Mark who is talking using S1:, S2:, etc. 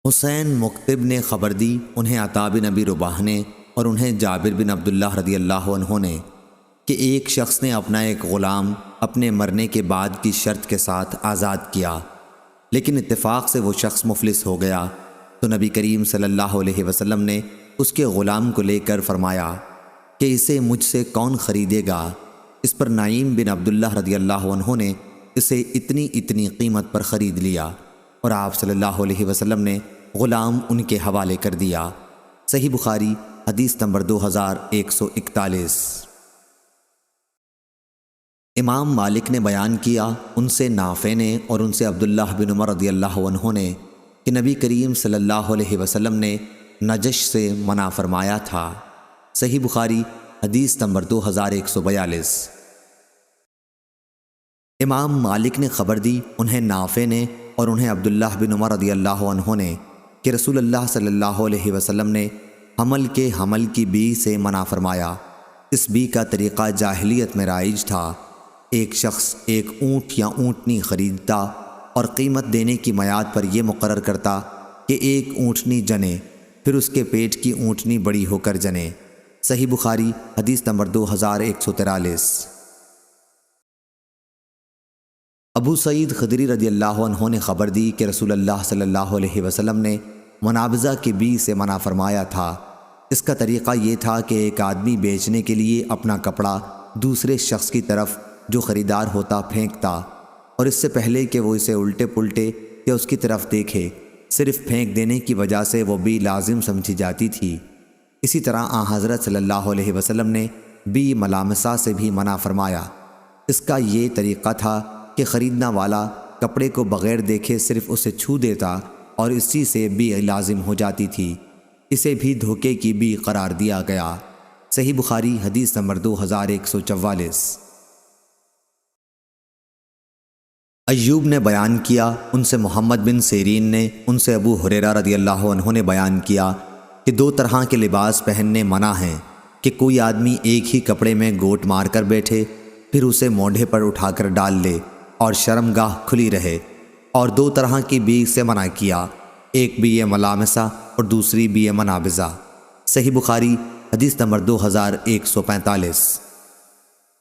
S1: حسین مکتب نے خبر دی، انہیں عطا بن ابی رباح نے اور انہیں جابر بن عبداللہ رضی اللہ عنہ نے کہ ایک شخص نے اپنا ایک غلام اپنے مرنے کے بعد کی شرط کے ساتھ آزاد کیا، لیکن اتفاق سے وہ شخص مفلس ہو گیا، تو نبی کریم صلی اللہ علیہ وسلم نے اس کے غلام کو لے کر فرمایا کہ اسے مجھ سے کون خریدے گا؟ اس پر نعیم بن عبداللہ رضی اللہ عنہ نے اسے اتنی قیمت پر خرید لیا، اور آپ صلی اللہ علیہ وسلم نے غلام ان کے حوالے کر دیا۔ صحیح بخاری حدیث نمبر 2141۔ امام مالک نے بیان کیا، ان سے نافع نے اور ان سے عبداللہ بن عمر رضی اللہ عنہ نے کہ نبی کریم صلی اللہ علیہ وسلم نے نجش سے منع فرمایا تھا۔ صحیح بخاری حدیث نمبر 2142۔ امام مالک نے خبر دی، انہیں نافع نے اور انہیں عبداللہ بن عمر رضی اللہ عنہ نے کہ رسول اللہ صلی اللہ علیہ وسلم نے حمل کی بی سے منع فرمایا۔ اس بی کا طریقہ جاہلیت میں رائج تھا۔ ایک شخص ایک اونٹ یا اونٹنی خریدتا اور قیمت دینے کی میعاد پر یہ مقرر کرتا کہ ایک اونٹنی جنے، پھر اس کے پیٹ کی اونٹنی بڑی ہو کر جنے۔ صحیح بخاری حدیث نمبر 2143۔ ابو سعید خدری رضی اللہ عنہ نے خبر دی کہ رسول اللہ صلی اللہ علیہ وسلم نے منابضہ کے بی سے منع فرمایا تھا۔ اس کا طریقہ یہ تھا کہ ایک آدمی بیچنے کے لیے اپنا کپڑا دوسرے شخص کی طرف جو خریدار ہوتا پھینکتا، اور اس سے پہلے کہ وہ اسے الٹے پلٹے یا اس کی طرف دیکھے، صرف پھینک دینے کی وجہ سے وہ بی لازم سمجھی جاتی تھی۔ اسی طرح حضرت صلی اللہ علیہ وسلم نے بی ملامسہ سے بھی منع فرمایا۔ اس کا یہ طریقہ تھا کہ خریدنا والا کپڑے کو بغیر دیکھے صرف اسے چھو دیتا اور اسی سے بی لازم ہو جاتی تھی۔ اسے بھی دھوکے کی بی قرار دیا گیا۔ صحیح بخاری حدیث نمبر 2144۔ ایوب نے بیان کیا، ان سے محمد بن سیرین نے ان سے ابو ہریرہ رضی اللہ عنہ نے بیان کیا کہ دو طرح کے لباس پہننے منع ہیں، کہ کوئی آدمی ایک ہی کپڑے میں گوٹ مار کر بیٹھے، پھر اسے مونڈھے پر اٹھا کر ڈال لے اور شرمگاہ کھلی رہے، اور دو طرح کی بی سے منع کیا، ایک بی ملامسہ اور دوسری بی منابضہ۔ صحیح بخاری حدیث نمبر 2145۔